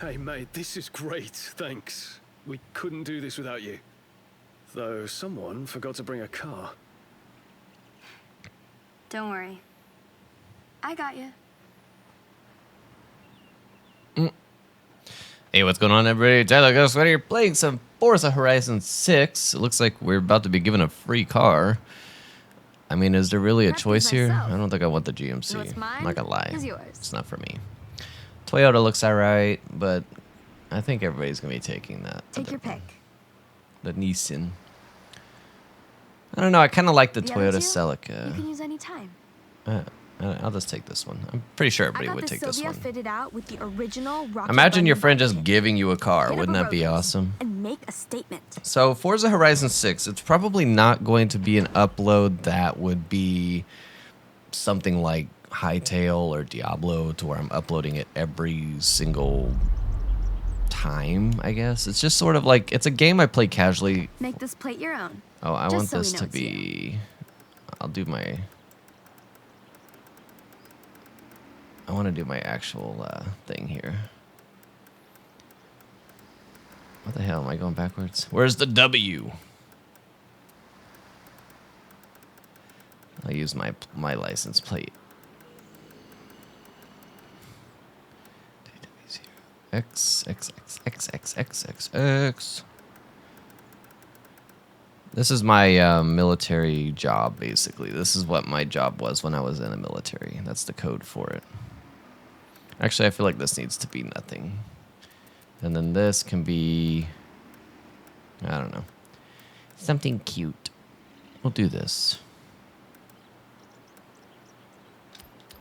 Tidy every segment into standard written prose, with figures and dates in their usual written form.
Hey, mate, this is great, thanks. We couldn't do this without you. Though someone forgot to bring a car. Don't worry. I got you. Hey, what's going on, everybody? Tyler Ghost right here playing some Forza Horizon 6. It looks like we're about to be given a free car. I mean, is there really a choice here? I don't think I want the GMC. I'm not gonna lie. It's not for me. Toyota looks alright, but I think everybody's gonna be taking that. Take your pick. The Nissan. I don't know, I kind of like the Toyota Celica. You can use any time. I'll just take this one. I'm pretty sure everybody would take this one. Fitted out with the original Imagine your friend just giving you a car. Wouldn't that be awesome? And make a statement. So Forza Horizon 6, it's probably not going to be an upload that would be something like Hytale or Diablo, to where I'm uploading it every single time, I guess. It's just sort of like, it's a game I play casually. Make this plate your own. Oh, I want this to be... I'll do my... I want to do my actual thing here. What the hell? Am I going backwards? Where's the W? I'll use my license plate. XXXXXXXX. This is my military job, basically. This is what my job was when I was in the military. That's the code for it. Actually, I feel like this needs to be nothing. And then this can be... I don't know. Something cute. We'll do this.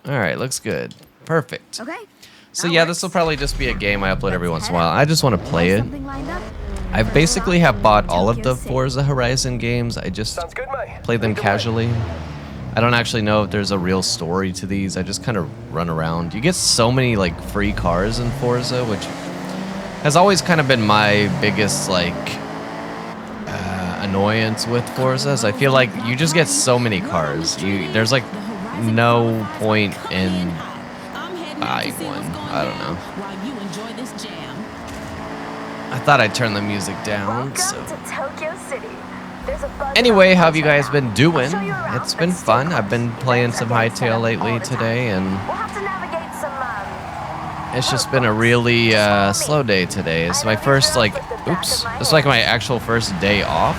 Alright, looks good. Perfect. Okay. So yeah, this will probably just be a game I upload every once in a while. I just want to play it. I basically have bought all of the Forza Horizon games. I just play them casually. I don't actually know if there's a real story to these. I just kind of run around. You get so many like free cars in Forza, which has always kind of been my biggest like annoyance with Forza. Is I feel like you just get so many cars. There's like no point in buying one. I don't know. I thought I'd turn the music down. So. Anyway, how have you guys been doing? It's been fun. I've been playing some Hytale lately today, and it's just been a really slow day today. It's my first, like, it's like my actual first day off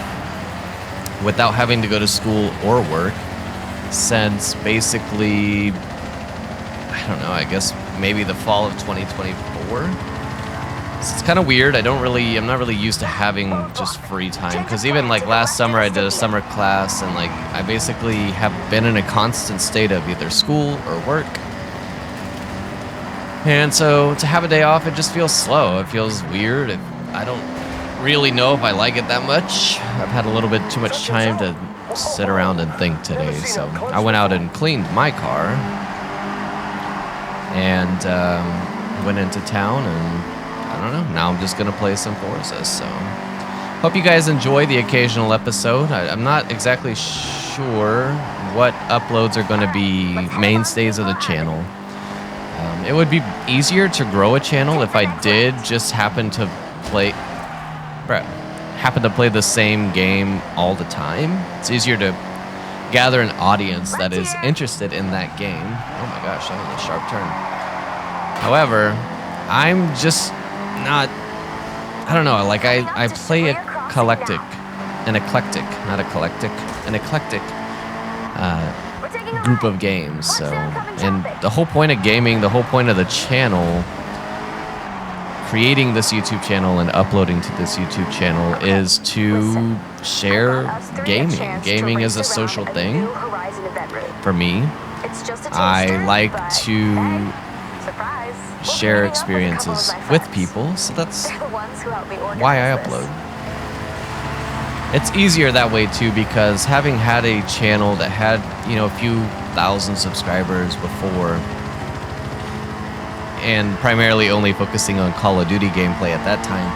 without having to go to school or work since basically, I don't know, I guess maybe the fall of 2024. It's kind of weird. I'm not really used to having just free time, because even like last summer I did a summer class, and like I basically have been in a constant state of either school or work. And so to have a day off, it just feels slow. It feels weird. I don't really know if I like it that much. I've had a little bit too much time to sit around and think today. So I went out and cleaned my car and went into town, and I don't know. Now I'm just going to play some Forza, so... Hope you guys enjoy the occasional episode. I'm not exactly sure what uploads are going to be mainstays of the channel. It would be easier to grow a channel if I did just happen to play the same game all the time. It's easier to gather an audience that is interested in that game. Oh my gosh, that was a sharp turn. However, I'm just... not, I don't know, like I play an eclectic group of games, so, and the whole point of gaming, the whole point of the channel, creating this YouTube channel and uploading to this YouTube channel is to share gaming. Gaming is a social thing for me. I like to share experiences with people, so that's why I upload. It's easier that way too, because having had a channel that had, you know, a few thousand subscribers before, and primarily only focusing on Call of Duty gameplay at that time,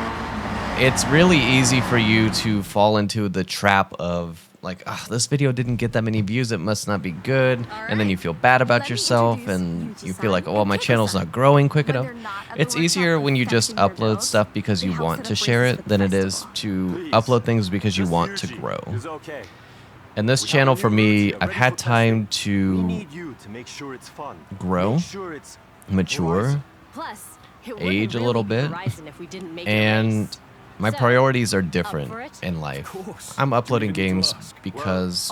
it's really easy for you to fall into the trap of like, oh, this video didn't get that many views, it must not be good. And then you feel bad about yourself and you feel like, oh, well, my channel's not growing quick enough. It's easier when you just upload stuff because you want to share it than it is to upload things because you want to grow. And this channel for me, I've had time to grow, mature, age a little bit, and my priorities are different in life. I'm uploading games because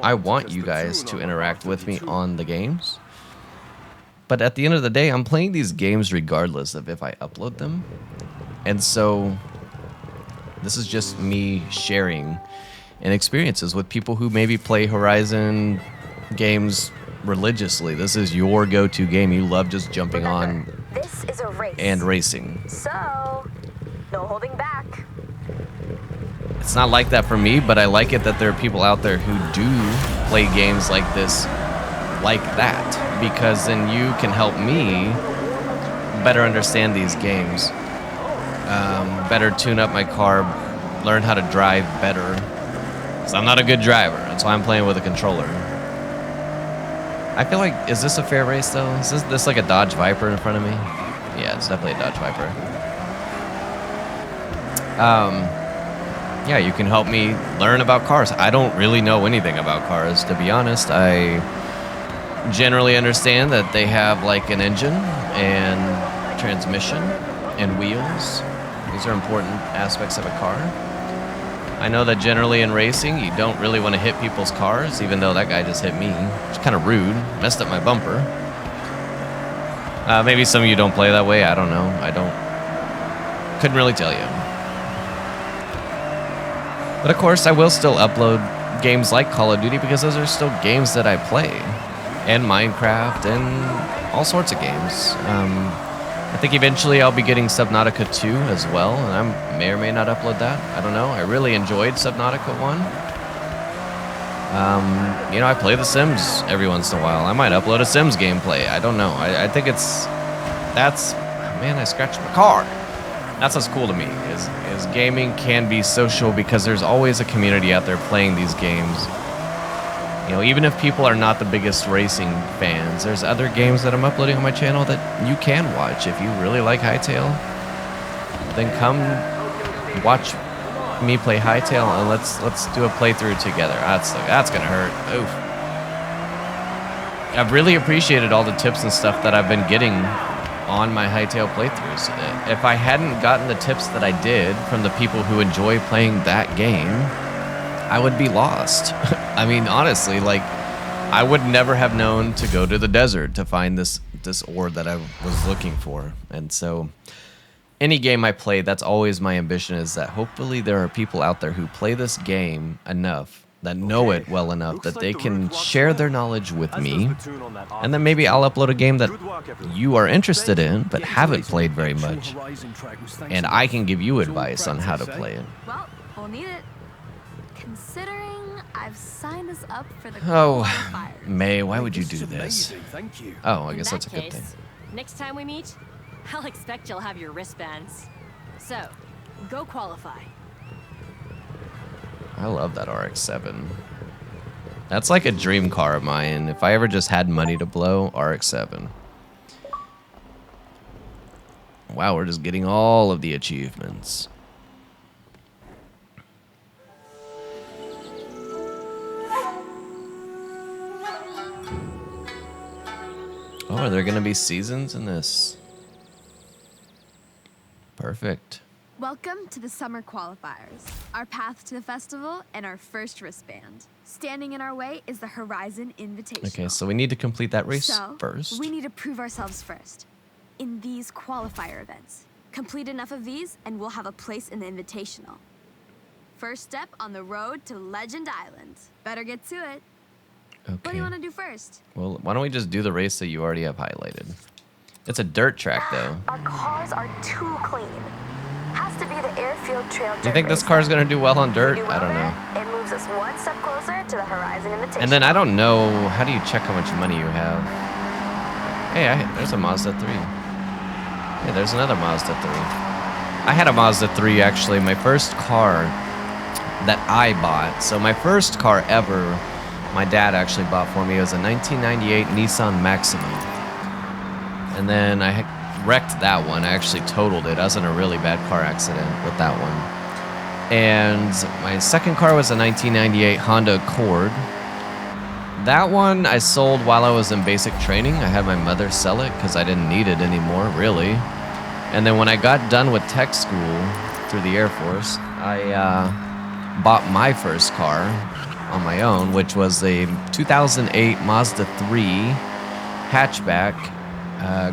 I want you guys to interact with me on the games. But at the end of the day, I'm playing these games regardless of if I upload them. And so this is just me sharing and experiences with people who maybe play Horizon games religiously. This is your go-to game. You love just jumping on This is a race. and racing. So, no holding back. It's not like that for me, but I like it that there are people out there who do play games like this, like that, because then you can help me better understand these games, better tune up my car, learn how to drive better. Because I'm not a good driver. That's why I'm playing with a controller. I feel like, is this a fair race though? Is this like a Dodge Viper in front of me? Yeah, it's definitely a Dodge Viper. Yeah, you can help me learn about cars. I don't really know anything about cars, to be honest. I generally understand that they have like an engine and transmission and wheels. These are important aspects of a car. I know that generally in racing, you don't really want to hit people's cars, even though that guy just hit me. It's kind of rude. Messed up my bumper. Maybe some of you don't play that way. I don't know. Couldn't really tell you. But of course, I will still upload games like Call of Duty because those are still games that I play. And Minecraft and all sorts of games. I think eventually I'll be getting Subnautica 2 as well, and I may or may not upload that. I don't know. I really enjoyed Subnautica 1. You know, I play The Sims every once in a while. I might upload a Sims gameplay. I don't know. I think man, I scratched my car. That's what's cool to me, is gaming can be social because there's always a community out there playing these games. You know, even if people are not the biggest racing fans, there's other games that I'm uploading on my channel that you can watch. If you really like Hytale, then come watch me play Hytale and let's do a playthrough together. That's gonna hurt. Oof. I've really appreciated all the tips and stuff that I've been getting on my Hytale playthroughs. If I hadn't gotten the tips that I did from the people who enjoy playing that game, I would be lost. I mean, honestly, like, I would never have known to go to the desert to find this ore that I was looking for. And so, any game I play, that's always my ambition, is that hopefully there are people out there who play this game enough, that know it well enough, that they can share their knowledge with me. And then maybe I'll upload a game that you are interested in, but haven't played very much. And I can give you advice on how to play it. Well, we'll need it. Considering I've signed us up for the qualifiers. May, why would you do this? Thank you. Oh, I guess that's a good thing. Next time we meet, I'll expect you'll have your wristbands. So, go qualify. I love that RX-7. That's like a dream car of mine. If I ever just had money to blow, RX-7. Wow, we're just getting all of the achievements. Oh, are there going to be seasons in this? Perfect. Welcome to the summer qualifiers, our path to the festival and our first wristband. Standing in our way is the Horizon Invitational. Okay, so we need to complete that race first. We need to prove ourselves first in these qualifier events. Complete enough of these and we'll have a place in the Invitational. First step on the road to Legend Island. Better get to it. Okay. What do you want to do first? Well, why don't we just do the race that you already have highlighted? It's a dirt track, though. Our cars are too clean. Has to be the airfield trail. Do you think this car's gonna do well on dirt? I don't know. It moves us one step closer to the Horizon Invitation. And then I don't know, how do you check how much money you have? Hey, there's a Mazda 3. Hey, there's another Mazda 3. I had a Mazda 3 actually. My first car that I bought. So my first car ever, my dad actually bought for me. It was a 1998 Nissan Maxima. And then I wrecked that one. I actually totaled it. I was in a really bad car accident with that one. And my second car was a 1998 Honda Accord. That one I sold while I was in basic training. I had my mother sell it because I didn't need it anymore, really. And then when I got done with tech school through the Air Force, I bought my first car on my own, which was a 2008 Mazda 3 hatchback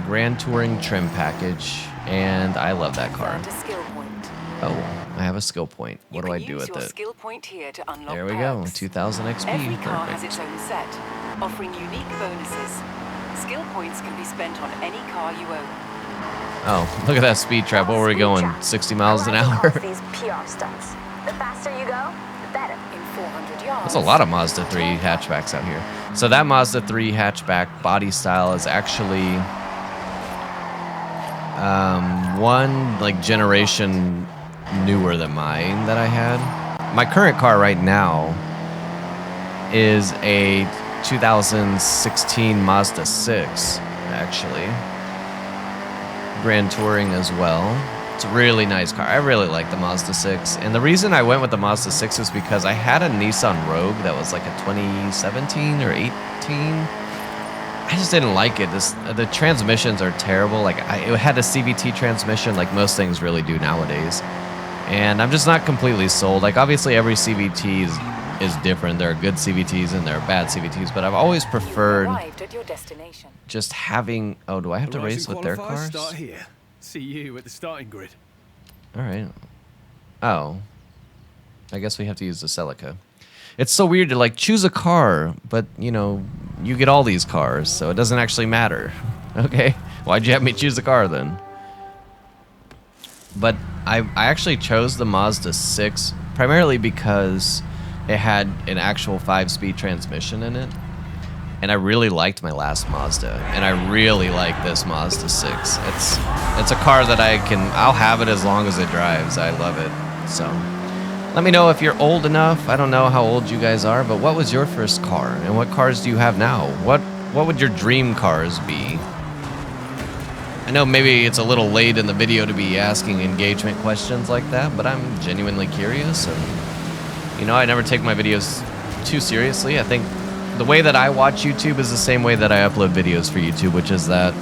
Grand Touring trim package, and I love that car. Oh, I have a skill point. What do I do with it? Skill point here to unlock there we go, perks. 2000 XP. Every car has Perfect. its own set, offering unique bonuses. Skill points can be spent on any car you own. Oh, look at that speed trap. What were we going? 60 miles an hour? These PR stunts. The faster you go, the better. In 400 yards. There's a lot of Mazda 3 hatchbacks out here. So that Mazda 3 hatchback body style is actually one like generation newer than mine that I had. My current car right now is a 2016 Mazda 6, actually. Grand Touring as well. It's a really nice car. I really like the Mazda 6. And the reason I went with the Mazda 6 is because I had a Nissan Rogue that was like a 2017 or 18. I just didn't like it. The transmissions are terrible. Like it had a CVT transmission like most things really do nowadays. And I'm just not completely sold. Like obviously every CVT is different. There are good CVTs and there are bad CVTs, but I've always preferred Arrived at your destination. just having... Oh, do I have to race with their cars? Start here. See you at the starting grid. All right. Oh. I guess we have to use the Celica. It's so weird to like choose a car, but you know, you get all these cars, so it doesn't actually matter. Okay. Why'd you have me choose a car then? But I actually chose the Mazda 6 primarily because it had an actual 5-speed transmission in it. And I really liked my last Mazda, and I really like this Mazda 6. It's a car that I'll have it as long as it drives. I love it. So let me know if you're old enough. I don't know how old you guys are, but what was your first car, and what cars do you have now? What would your dream cars be? I know maybe it's a little late in the video to be asking engagement questions like that, but I'm genuinely curious, and you know, I never take my videos too seriously. I think the way that I watch YouTube is the same way that I upload videos for YouTube, which is that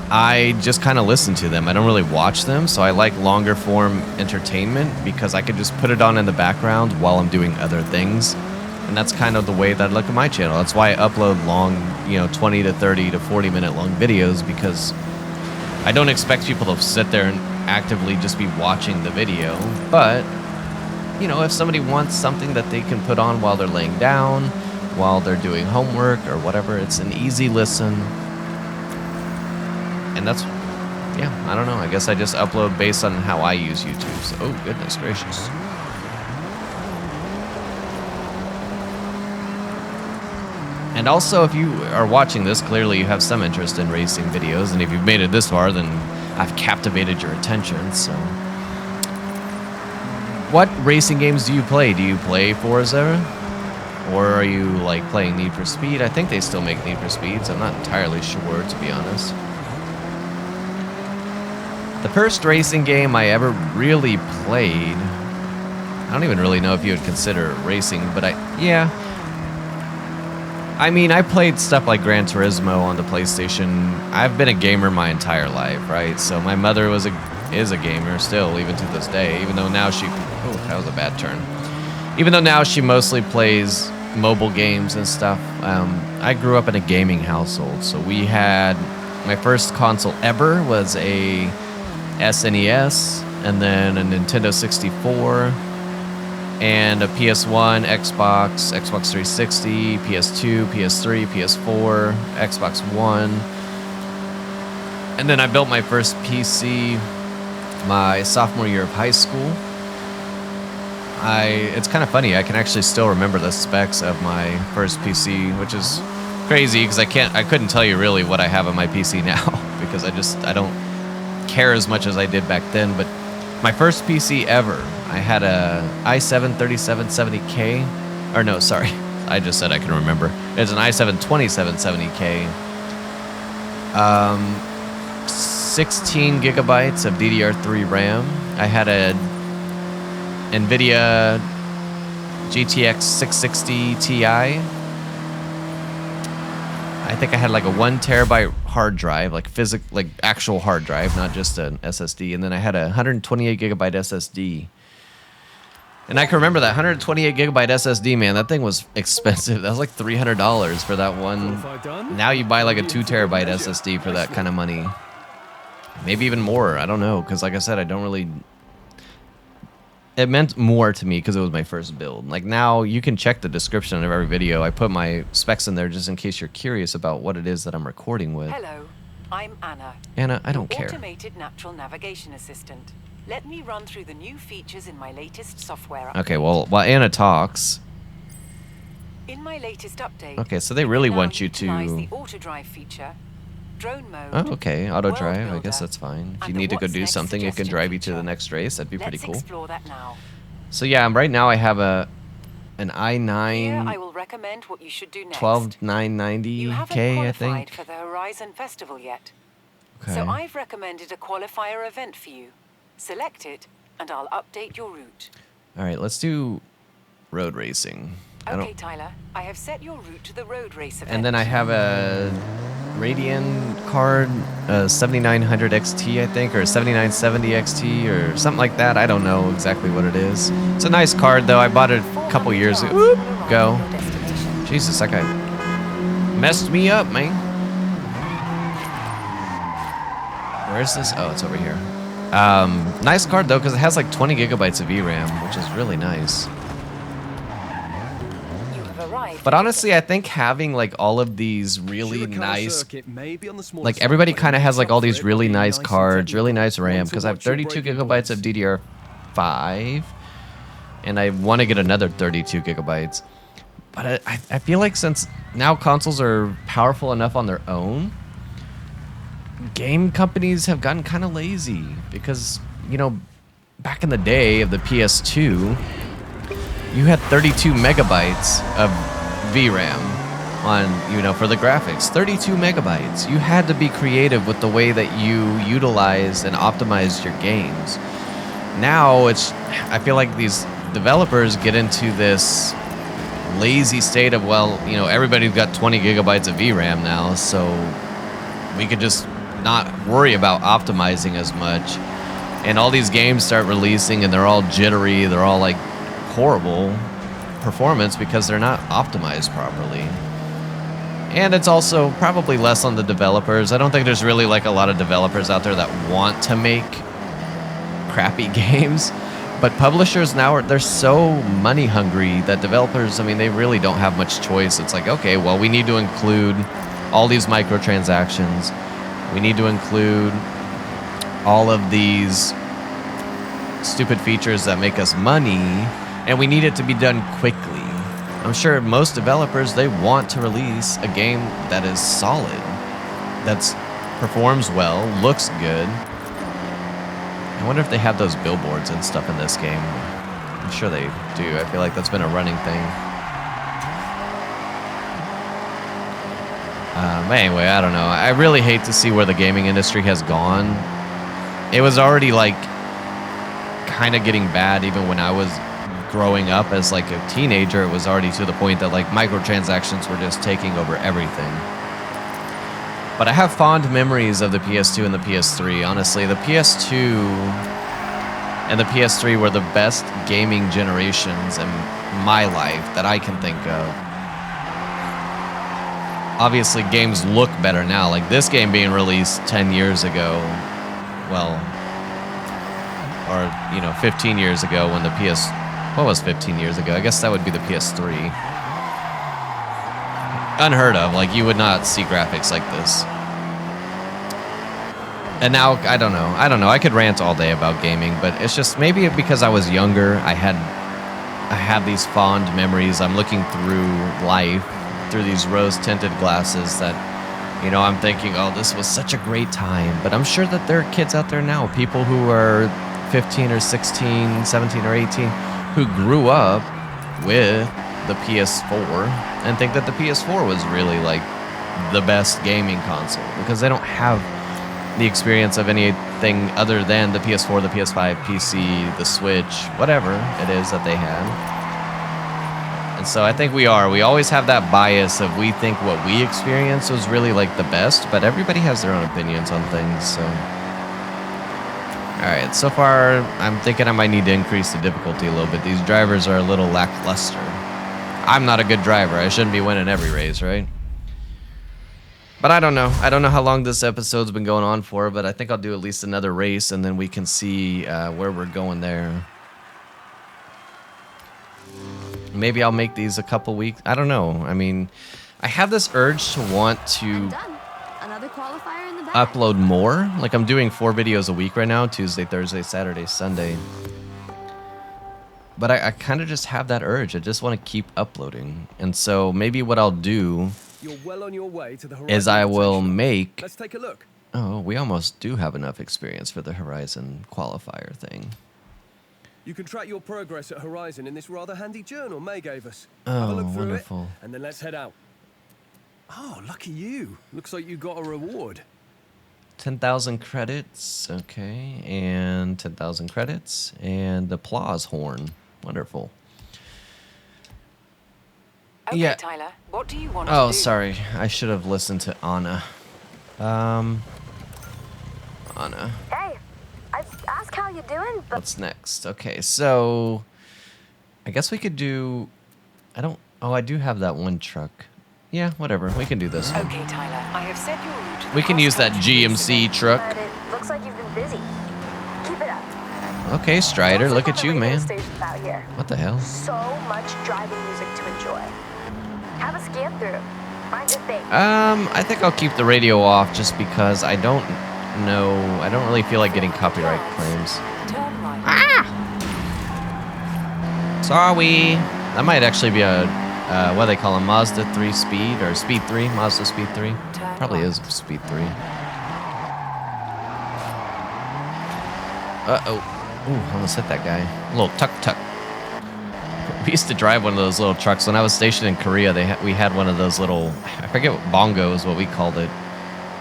I just kind of listen to them. I don't really watch them, so I like longer form entertainment because I could just put it on in the background while I'm doing other things. And that's kind of the way that I look at my channel. That's why I upload long, you know, 20 to 30 to 40 minute long videos, because I don't expect people to sit there and actively just be watching the video. But, you know, if somebody wants something that they can put on while they're laying down, while they're doing homework or whatever, it's an easy listen. And that's, yeah, I don't know. I guess I just upload based on how I use YouTube. So, oh, goodness gracious. And also, if you are watching this, clearly you have some interest in racing videos. And if you've made it this far, then I've captivated your attention, so... What racing games do you play? Do you play Forza? Or are you, like, playing Need for Speed? I think they still make Need for Speeds. I'm not entirely sure, to be honest. The first racing game I ever really played... I don't even really know if you would consider it racing, but yeah... I mean, I played stuff like Gran Turismo on the PlayStation. I've been a gamer my entire life, right? So my mother is a gamer still, even to this day, even though now she... Oh, that was a bad turn. Even though now she mostly plays mobile games and stuff. I grew up in a gaming household, so we had... My first console ever was a SNES, and then a Nintendo 64, and a PS1, Xbox 360, PS2, PS3, PS4, Xbox One. And then I built my first PC my sophomore year of high school. It's kind of funny, I can actually still remember the specs of my first PC, which is crazy because I couldn't tell you really what I have on my PC now because I don't care as much as I did back then. But My first PC ever. I had a i7 3770K. Or no, sorry. I just said I can remember. It's an i7 2770K. 16 gigabytes of DDR3 RAM. I had a NVIDIA GTX 660 Ti. I think I had like a 1 terabyte hard drive, like actual hard drive, not just an SSD. And then I had a 128 gigabyte SSD. And I can remember that 128 gigabyte SSD, man, that thing was expensive. That was like $300 for that one. Now you buy like a 2 terabyte SSD for that kind of money. Maybe even more. I don't know. Because like I said, I don't really... It meant more to me because it was my first build. Like now you can check the description of every video. I put my specs in there just in case you're curious about what it is that I'm recording with. Hello, I'm Anna. Anna, I don't care. Automated natural navigation assistant. Let me run through the new features in my latest software update. Okay, well, while Anna talks... In my latest update... Okay, so they really want you to... the auto drive feature, drone mode... Oh, okay, auto world drive, I builder, guess that's fine. If you and need to the go what's do next something, it can suggestion drive you to feature. the next race. That'd be pretty cool. Let's explore that now. So yeah, right now I have an Here, i9 I will recommend what you should do next. 12990K, You haven't I qualified think. for the Horizon Festival yet. Okay. So I've recommended a qualifier event for you. Select it, and I'll update your route. All right, let's do road racing. Okay, Tyler, I have set your route to the road race event. And then I have a Radeon card, 7900 XT, I think, or 7970 XT, or something like that. I don't know exactly what it is. It's a nice card, though. I bought it a couple years ago. Whoop, go. Jesus, that guy messed me up, man. Where is this? Oh, it's over here. Nice card, though, because it has like 20 gigabytes of VRAM, which is really nice. But honestly, I think having like all of these really nice, like everybody kind of has like all these really nice cards, really nice RAM, because I have 32 gigabytes of DDR5, and I want to get another 32 gigabytes. But I feel like since now consoles are powerful enough on their own, game companies have gotten kind of lazy because, you know, back in the day of the PS2, you had 32 megabytes of VRAM on, you know, for the graphics. 32 megabytes. You had to be creative with the way that you utilize and optimize your games. Now I feel like these developers get into this lazy state of, well, you know, everybody's got 20 gigabytes of VRAM now, so we could just not worry about optimizing as much. And all these games start releasing and they're all jittery, they're all like horrible performance because they're not optimized properly. And it's also probably less on the developers. I don't think there's really like a lot of developers out there that want to make crappy games, but publishers now they're so money hungry that developers, I mean, they really don't have much choice. It's like, okay, well, we need to include all these microtransactions. We need to include all of these stupid features that make us money, and we need it to be done quickly. I'm sure most developers, they want to release a game that is solid, that performs well, looks good. I wonder if they have those billboards and stuff in this game. I'm sure they do. I feel like that's been a running thing. But anyway, I don't know. I really hate to see where the gaming industry has gone. It was already like kind of getting bad even when I was growing up as like a teenager. It was already to the point that like microtransactions were just taking over everything. But I have fond memories of the PS2 and the PS3. Honestly, the PS2 and the PS3 were the best gaming generations in my life that I can think of. Obviously, games look better now. Like this game being released 10 years ago, well, or, you know, 15 years ago when the what was 15 years ago? I guess that would be the PS3. Unheard of. Like, you would not see graphics like this. And now, I don't know. I could rant all day about gaming, but it's just maybe because I was younger, I have these fond memories. I'm looking through life through these rose-tinted glasses that, you know, I'm thinking, oh, this was such a great time. But I'm sure that there are kids out there now, people who are 15 or 16, 17 or 18 who grew up with the PS4 and think that the PS4 was really like the best gaming console because they don't have the experience of anything other than the PS4, the PS5, PC, the Switch, whatever it is that they had. And so I think we always have that bias of we think what we experienced was really like the best, but everybody has their own opinions on things, so. All right, so far I'm thinking I might need to increase the difficulty a little bit. These drivers are a little lackluster. I'm not a good driver. I shouldn't be winning every race, right? But I don't know. I don't know how long this episode's been going on for, but I think I'll do at least another race, and then we can see where we're going there. Maybe I'll make these a couple weeks. I don't know. I mean, I have this urge to want to Another qualifier in the bag. upload more. Like, I'm doing 4 videos a week right now, Tuesday, Thursday, Saturday, Sunday. But I kind of just have that urge. I just want to keep uploading. And so maybe what I'll do You're well on your way to the Horizon is I will Invitational. make... Let's take a look. Oh, we almost do have enough experience for the Horizon qualifier thing. You can track your progress at Horizon in this rather handy journal May gave us. Have a Oh, look through wonderful. it, and then let's head out. Oh, lucky you. Looks like you got a reward. 10,000 credits. Okay. And 10,000 credits. And the applause horn. Wonderful. Okay, Yeah. Tyler, what do you want Oh, to do? sorry. I should have listened to Anna. Anna. Hey, I asked how you doing, but What's next? Okay, so I guess we could do... Oh, I do have that one truck. Yeah, whatever. We can do this one. Okay, Tyler, I have set your route to the We can use that cross-country GMC race truck. it looks like you've been busy. Keep it up. Okay, Strider, look at Lots of you, other radio man. stations out here. What the hell? So much driving music to enjoy. Have a scan through. Find your thing. I think I'll keep the radio off just because I don't know. I don't really feel like getting copyright claims. Turn right. Sorry. That might actually be a, what do they call a Mazda 3 Speed or Speed 3? Mazda Speed 3? Probably is Speed 3. Uh-oh. Ooh, almost hit that guy. A little tuk-tuk. We used to drive one of those little trucks. When I was stationed in Korea, we had one of those little, I forget what, bongo is what we called it.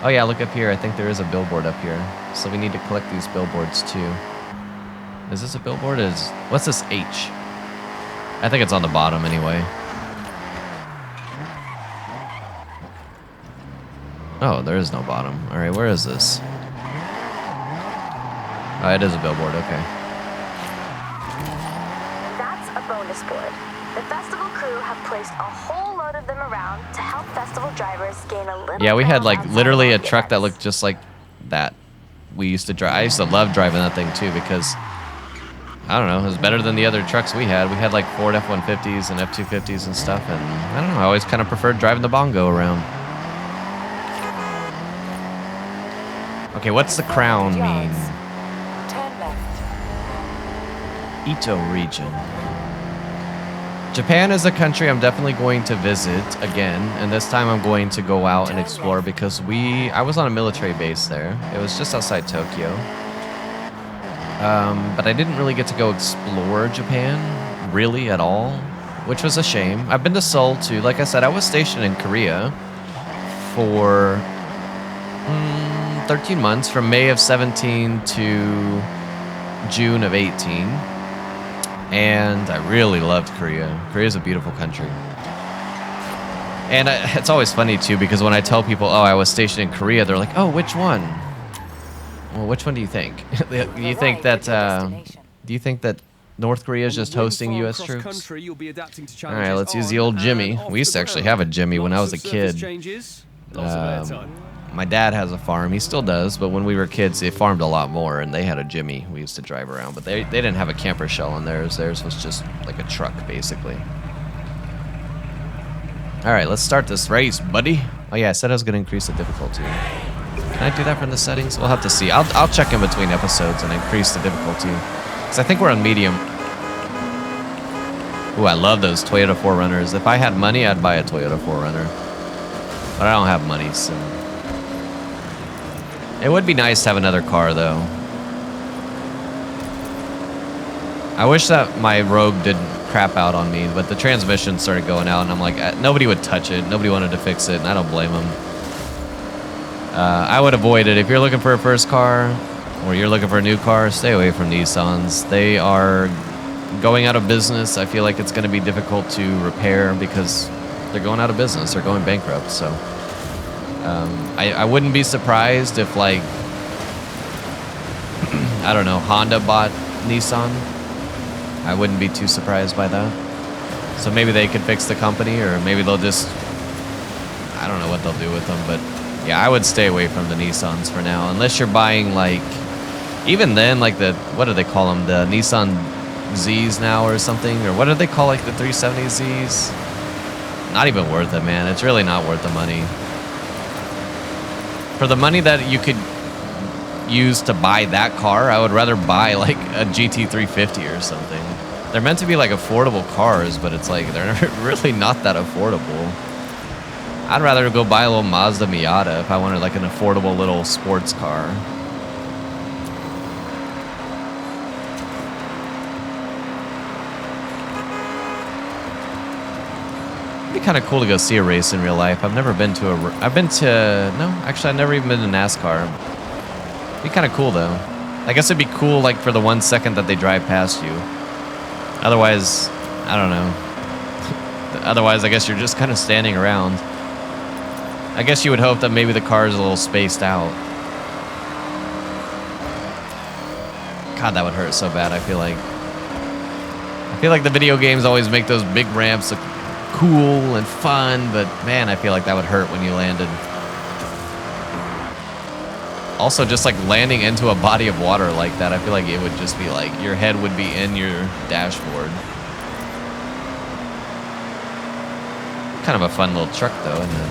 Oh yeah, look up here. I think there is a billboard up here. So we need to collect these billboards too. Is this a billboard? What's this H? I think it's on the bottom anyway. Oh, there is no bottom. All right, where is this? Oh, it is a billboard. Okay. That's a bonus board. The festival crew have placed a whole load of them around to help festival drivers gain a little. Yeah, we had like ground literally a outside of truck that events. looked just like that. We used to drive. I used to love driving that thing too because I don't know, it was better than the other trucks we had. We had like Ford F-150s and F-250s and stuff, and I don't know, I always kind of preferred driving the bongo around. Okay, what's the crown mean? Turn left. Ito region. Japan is a country I'm definitely going to visit again, and this time I'm going to go out and explore because I was on a military base there. It was just outside Tokyo. But I didn't really get to go explore Japan, really, at all, which was a shame. I've been to Seoul, too. Like I said, I was stationed in Korea for 13 months, from May of 17 to June of 18. And I really loved Korea. Korea's a beautiful country. And it's always funny, too, because when I tell people, oh, I was stationed in Korea, they're like, oh, which one? Well, which one do you think? Do you think that North Korea is just hosting U.S. troops? All right, let's use the old Jimmy. We used to actually have a Jimmy when I was a kid. My dad has a farm. He still does, but when we were kids, they farmed a lot more, and they had a Jimmy we used to drive around. But they didn't have a camper shell in theirs. Theirs was just like a truck, basically. All right, let's start this race, buddy. Oh, yeah, I said I was going to increase the difficulty. Can I do that from the settings? We'll have to see. I'll check in between episodes and increase the difficulty. Because I think we're on medium. Ooh, I love those Toyota 4Runners. If I had money, I'd buy a Toyota 4Runner. But I don't have money, so... It would be nice to have another car, though. I wish that my Rogue didn't crap out on me, but the transmission started going out, and I'm like, nobody would touch it. Nobody wanted to fix it, and I don't blame them. I would avoid it. If you're looking for a first car, or you're looking for a new car, stay away from Nissans. They are going out of business. I feel like it's going to be difficult to repair because they're going out of business. They're going bankrupt, so... I wouldn't be surprised if, like... I don't know, Honda bought Nissan. I wouldn't be too surprised by that. So maybe they could fix the company, or maybe they'll just... I don't know what they'll do with them, but... Yeah, I would stay away from the Nissans for now. Unless you're buying, like... Even then, like the... What do they call them? The Nissan Zs now or something? Or what do they call, like, the 370Zs? Not even worth it, man. It's really not worth the money. For the money that you could use to buy that car, I would rather buy, like, a GT350 or something. They're meant to be, like, affordable cars, but it's like, they're really not that affordable. I'd rather go buy a little Mazda Miata if I wanted, like, an affordable little sports car. It'd be kind of cool to go see a race in real life. I've never been to a... I've been to... No, actually, I've never even been to NASCAR. It'd be kind of cool, though. I guess it'd be cool, like, for the 1 second that they drive past you. Otherwise, I don't know. Otherwise, I guess you're just kind of standing around. I guess you would hope that maybe the car is a little spaced out. God, that would hurt so bad, I feel like. I feel like the video games always make those big ramps look cool and fun, but man, I feel like that would hurt when you landed. Also, just like landing into a body of water like that, I feel like it would just be like your head would be in your dashboard. Kind of a fun little truck though, isn't it?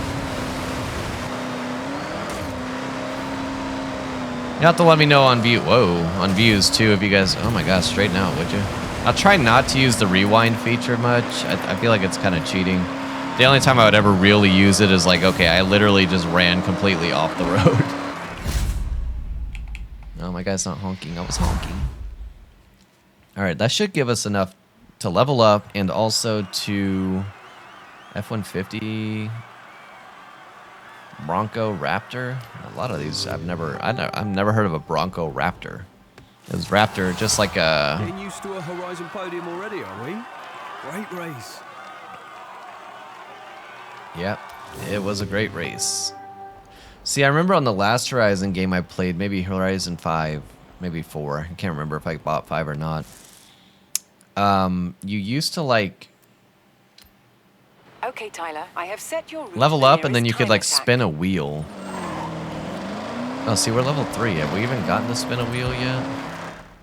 You have to let me know on on views too if you guys, oh my gosh, straighten out, would you? I'll try not to use the rewind feature much. I feel like it's kind of cheating. The only time I would ever really use it is like, okay, I literally just ran completely off the road. No, my guy's not honking. I was honking. All right, that should give us enough to level up and also to F-150 Bronco Raptor. A lot of these I've never heard of a Bronco Raptor. Is Raptor just like a... Getting used to a Horizon podium already, are we? Great race. Yep, it was a great race. See, I remember on the last Horizon game I played, maybe Horizon 5, maybe 4. I can't remember if I bought 5 or not. You used to like... Okay, Tyler, I have set your route level to the up and then you nearest could like time attack. spin a wheel. Oh, see, we're level 3. Have we even gotten to spin a wheel yet?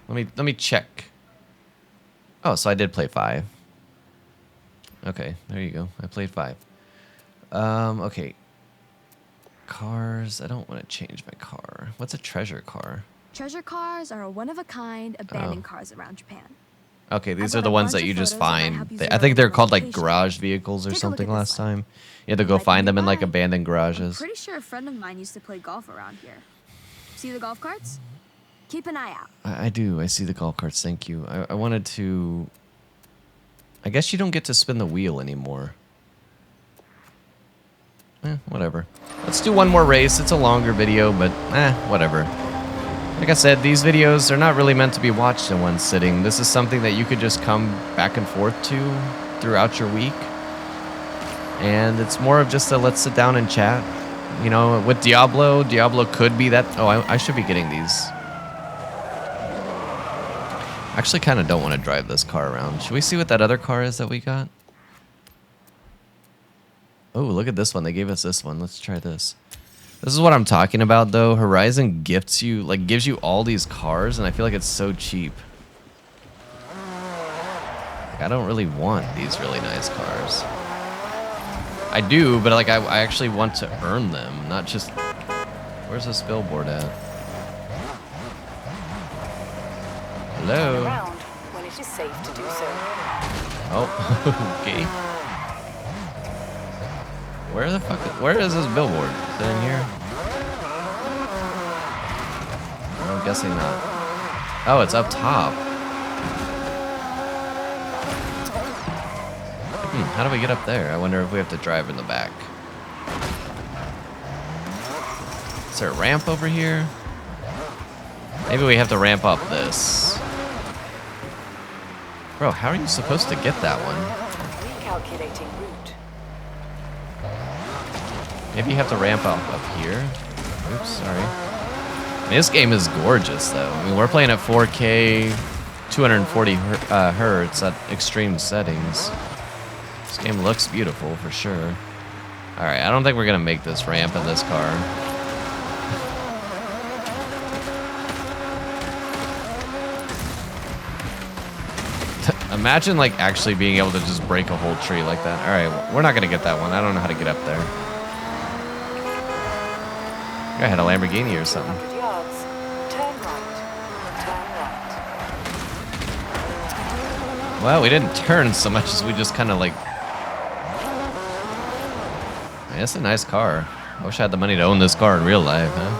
Let me check. Oh, so I did play 5. Okay, there you go. I played 5. Okay. Cars. I don't want to change my car. What's a treasure car? Treasure cars are a one-of-a-kind abandoned cars around Japan. Okay, these I've are got the a ones bunch that you of just photos that might find. help you I zero think in they're on the called like location. garage vehicles or Take a look something at this last one. time. You had to go Like find them in like nearby. abandoned I'm garages. pretty sure a friend of mine used to play golf around here. See the golf carts? Keep an eye out. I do. I see the golf carts. Thank you. I wanted to... I guess you don't get to spin the wheel anymore. Whatever. Let's do one more race. It's a longer video, but whatever. Like I said, these videos are not really meant to be watched in one sitting. This is something that you could just come back and forth to throughout your week. And it's more of just a let's sit down and chat. You know, with Diablo could be that... Oh, I should be getting these. I actually kind of don't want to drive this car around. Should we see what that other car is that we got? Oh, look at this one. They gave us this one. Let's try this. This is what I'm talking about, though. Horizon gives you all these cars, and I feel like it's so cheap. Like, I don't really want these really nice cars. I do, but like I actually want to earn them, not just... Where's this billboard at? Hello? Around when it is safe to do so. Oh, okay. Where is this billboard? Is it in here? I'm guessing not. Oh, it's up top. How do we get up there? I wonder if we have to drive in the back. Is there a ramp over here? Maybe we have to ramp up this. Bro, how are you supposed to get that one? Recalculating route. Maybe you have to ramp up here. Oops, sorry. I mean, this game is gorgeous, though. I mean, we're playing at 4K, 240 hertz at extreme settings. This game looks beautiful, for sure. Alright, I don't think we're going to make this ramp in this car. Imagine, like, actually being able to just break a whole tree like that. Alright, we're not going to get that one. I don't know how to get up there. I had a Lamborghini or something. 200 yards. Turn right. Turn right. Well, we didn't turn so much as we just kind of, like... Man, it's a nice car. I wish I had the money to own this car in real life, huh?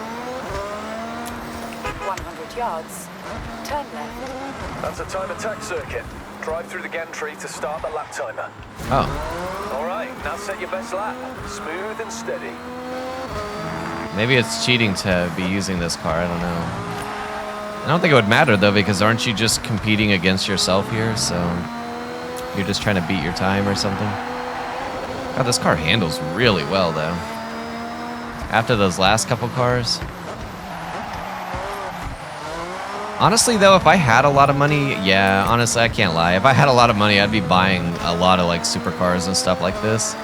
100 yards. Turn left. That's a time attack circuit. Drive through the gantry to start the lap timer. Oh. All right, now set your best lap. Smooth and steady. Maybe it's cheating to be using this car. I don't know. I don't think it would matter, though, because aren't you just competing against yourself here? So you're just trying to beat your time or something? God, this car handles really well, though. After those last couple cars. Honestly, though, if I had a lot of money, yeah, honestly, I can't lie. If I had a lot of money, I'd be buying a lot of, like, supercars and stuff like this.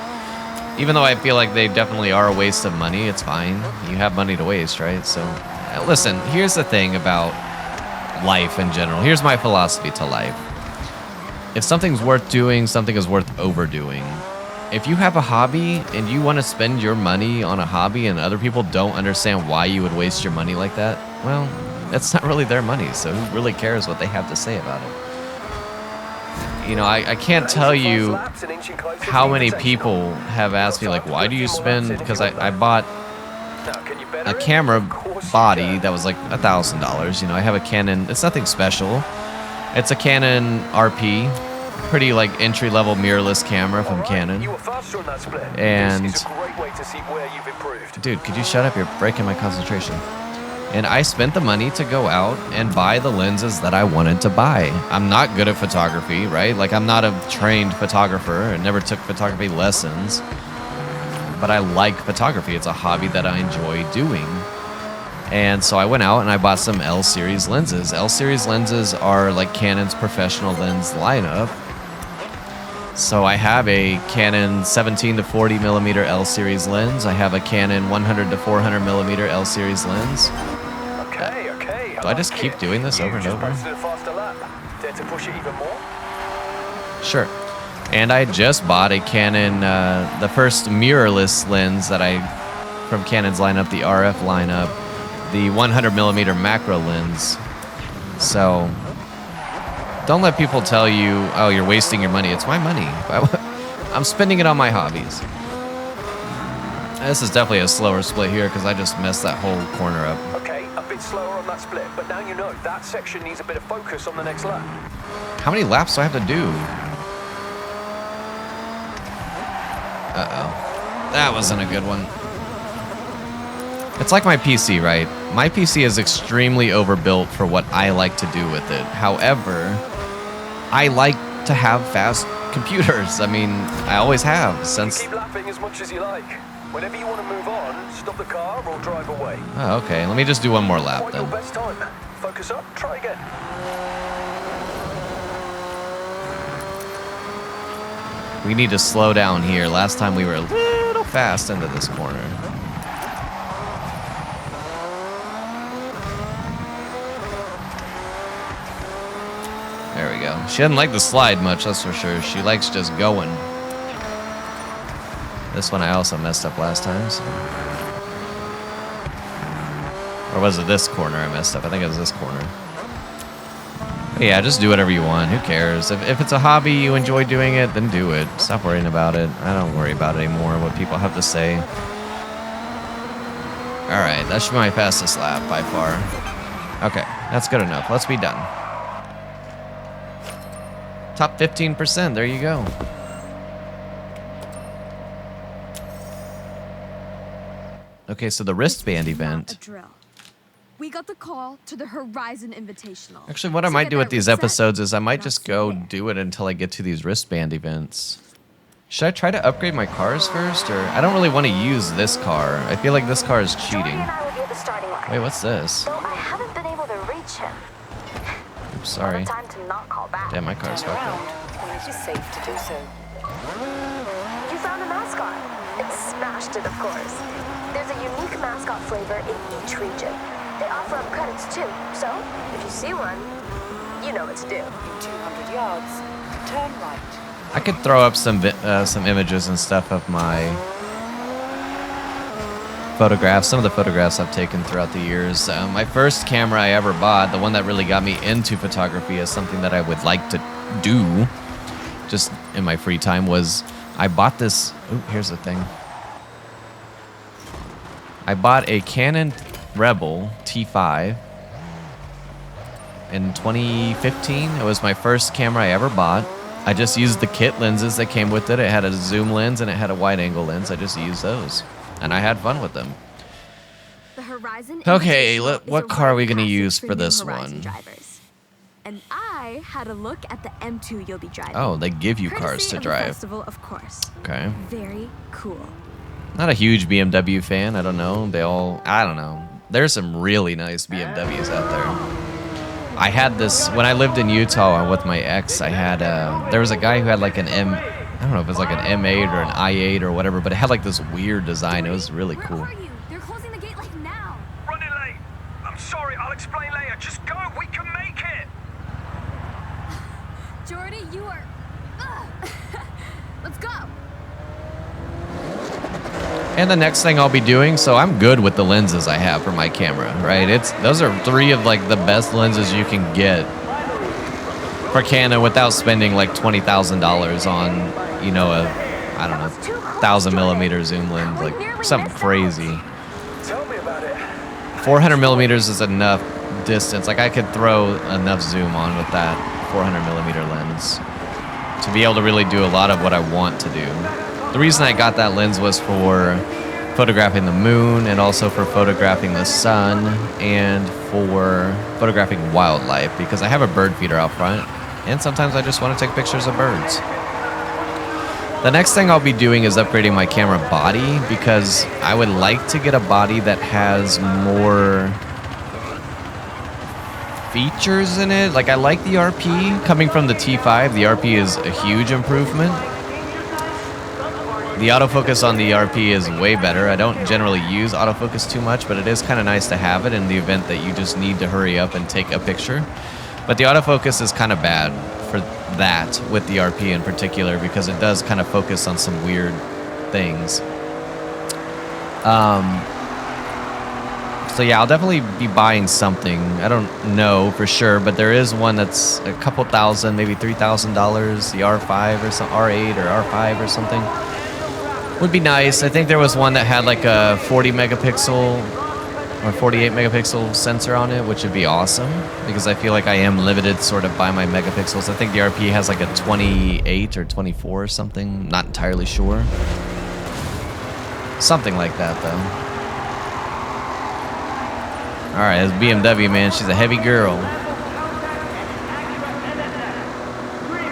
Even though I feel like they definitely are a waste of money, it's fine. You have money to waste, right? So, listen, here's the thing about life in general. Here's my philosophy to life. If something's worth doing, something is worth overdoing. If you have a hobby and you want to spend your money on a hobby and other people don't understand why you would waste your money like that, well, that's not really their money, so who really cares what they have to say about it? You know, I can't tell you how many people have asked me, like, why do you spend, because I bought a camera body that was like $1,000. You know, I have a Canon, it's nothing special. It's a Canon RP, pretty like entry-level mirrorless camera from Canon. And, dude, could you shut up? You're breaking my concentration. And I spent the money to go out and buy the lenses that I wanted to buy. I'm not good at photography, right? Like, I'm not a trained photographer. I never took photography lessons. But I like photography. It's a hobby that I enjoy doing. And so I went out and I bought some L-series lenses. L-series lenses are like Canon's professional lens lineup. So I have a Canon 17 to 40 millimeter L-series lens. I have a Canon 100 to 400 millimeter L-series lens. Okay. Do I just keep doing this over and over? Dare to push it even more? Sure. And I just bought a Canon, the first mirrorless lens that from Canon's lineup, the RF lineup, the 100 millimeter macro lens. So don't let people tell you, oh, you're wasting your money. It's my money. I'm spending it on my hobbies. This is definitely a slower split here because I just messed that whole corner up. Okay, a bit slower on that split, but now you know that section needs a bit of focus on the next lap. How many laps do I have to do? Uh-oh. That wasn't a good one. It's like my PC, right? My PC is extremely overbuilt for what I like to do with it. However, I like to have fast computers. I mean, I always have since... Keep lapping as much as you like. Whenever you want to move on, stop the car or drive away. Oh, okay. Let me just do one more lap Want then. your best time. Focus up, try again. We need to slow down here. Last time we were a little fast into this corner. There we go. She doesn't like the slide much, that's for sure. She likes just going. This one I also messed up last time. So. Or was it this corner I messed up? I think it was this corner. But yeah, just do whatever you want. Who cares? If it's a hobby, you enjoy doing it, then do it. Stop worrying about it. I don't worry about it anymore, what people have to say. Alright, that should be my fastest lap by far. Okay, that's good enough. Let's be done. Top 15%, there you go. Okay, so the wristband This is not event. a drill. We got the call to the Horizon Invitational. Actually, what I So might get do with that these reset, episodes is I might and I'll just see you go there. do it until I get to these wristband events. Should I try to upgrade my cars first, or I don't really want to use this car. I feel like this car is Jordy cheating. and I will be at the starting line. Wait, what's this? Though I haven't been able to reach him. Oops, sorry. No time to not call back. Damn, my car's Turn fucked around up. when it is safe to do so. You found a mascot. And smashed it, of course. There's a unique mascot flavor in each region. They offer up credits too, so if you see one, you know what to do. In 200 yards, turn right. I could throw up some images and stuff of my photographs, some of the photographs I've taken throughout the years. My first camera I ever bought, the one that really got me into photography as something that I would like to do just in my free time, was I bought this. Oh, here's the thing. I bought a Canon Rebel T5 in 2015. It was my first camera I ever bought. I just used the kit lenses that came with it. It had a zoom lens and it had a wide angle lens. I just used those, and I had fun with them. The Horizon Okay, Invitational is what a car are we rite of gonna passage use for new this Horizon one? drivers. And I had a look at the M2 you'll be driving. Oh, they give you cars Courtesy to of the drive. festival, of course. Okay. Very cool. Not a huge BMW fan. I don't know. I don't know. There's some really nice BMWs out there. I had this when I lived in Utah with my ex. I had there was a guy who had like an I don't know if it's like an M8 or an i8 or whatever, but it had like this weird design. It was really cool. Where are you? They're closing the gate like now. Running late. I'm sorry, I'll explain later. Just go, we can make it. Jordy, you are. Let's go. And the next thing I'll be doing, so I'm good with the lenses I have for my camera, right? Those are 3 of like the best lenses you can get for Canon without spending like $20,000 on, you know, I don't know, 1,000mm zoom lens, like something crazy. Tell me about it. 400mm is enough distance. Like I could throw enough zoom on with that 400mm lens to be able to really do a lot of what I want to do. The reason I got that lens was for photographing the moon and also for photographing the sun and for photographing wildlife, because I have a bird feeder out front and sometimes I just want to take pictures of birds. The next thing I'll be doing is upgrading my camera body, because I would like to get a body that has more features in it. Like I like the RP coming from the T5. The RP is a huge improvement. The autofocus on the RP is way better. I don't generally use autofocus too much, but it is kind of nice to have it in the event that you just need to hurry up and take a picture. But the autofocus is kind of bad for that with the RP in particular, because it does kind of focus on some weird things. So yeah, I'll definitely be buying something. I don't know for sure, but there is one that's a couple thousand, maybe $3,000, the R5 or some R8 or R5 or something. Would be nice. I think there was one that had like a 40 megapixel or 48 megapixel sensor on it, which would be awesome, because I feel like I am limited sort of by my megapixels. I think the RP has like a 28 or 24 or something. Not entirely sure. Something like that though. All right, this BMW, man, she's a heavy girl.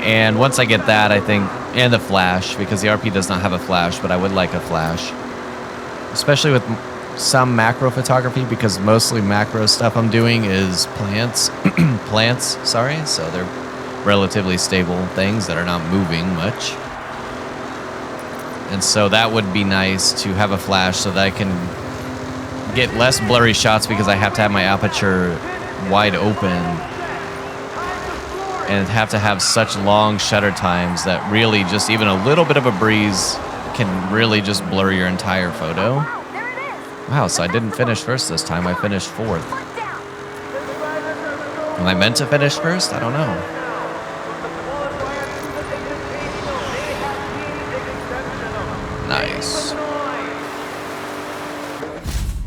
And once I get that, I think, and the flash, because the RP does not have a flash, but I would like a flash. Especially with some macro photography, because mostly macro stuff I'm doing is plants. So they're relatively stable things that are not moving much. And so that would be nice to have a flash so that I can get less blurry shots, because I have to have my aperture wide open and have to have such long shutter times that really just even a little bit of a breeze can really just blur your entire photo. Wow, so I didn't finish first this time. I finished 4th. Am I meant to finish first? I don't know. Nice.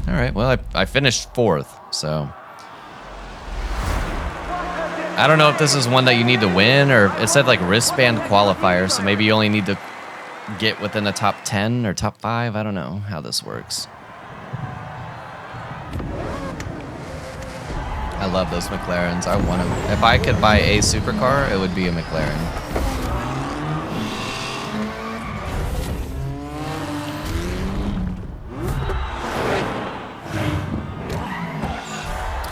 All right, well, I finished 4th, so I don't know if this is one that you need to win, or it said like wristband qualifier, so maybe you only need to get within the top 10 or top 5. I don't know how this works. love those McLarens. I want to. If I could buy a supercar, it would be a McLaren.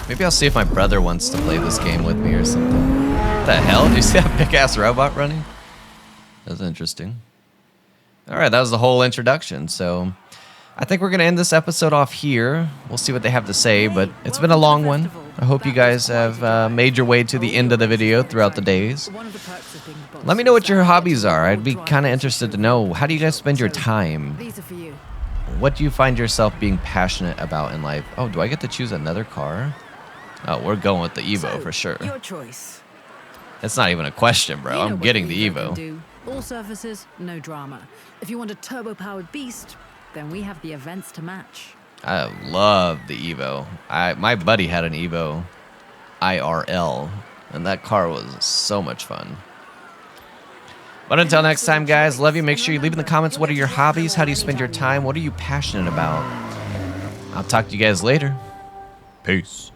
Maybe I'll see if my brother wants to play this game with me or something. What the hell? Did you see that big-ass robot running? That's interesting. All right, that was the whole introduction. So I think we're going to end this episode off here. We'll see what they have to say, but it's been a long one. I hope you guys have made your way to the end of the video throughout the days. Let me know what your hobbies are. I'd be kind of interested to know, how do you guys spend your time? What do you find yourself being passionate about in life? Oh, do I get to choose another car? Oh, we're going with the Evo for sure. Your choice. That's not even a question, bro. I'm getting the Evo. All surfaces, no drama. If you want a turbo-powered beast, then we have the events to match. I love the Evo. My buddy had an Evo IRL, and that car was so much fun. But until next time, guys, love you. Make sure you leave in the comments, what are your hobbies? How do you spend your time? What are you passionate about? I'll talk to you guys later. Peace.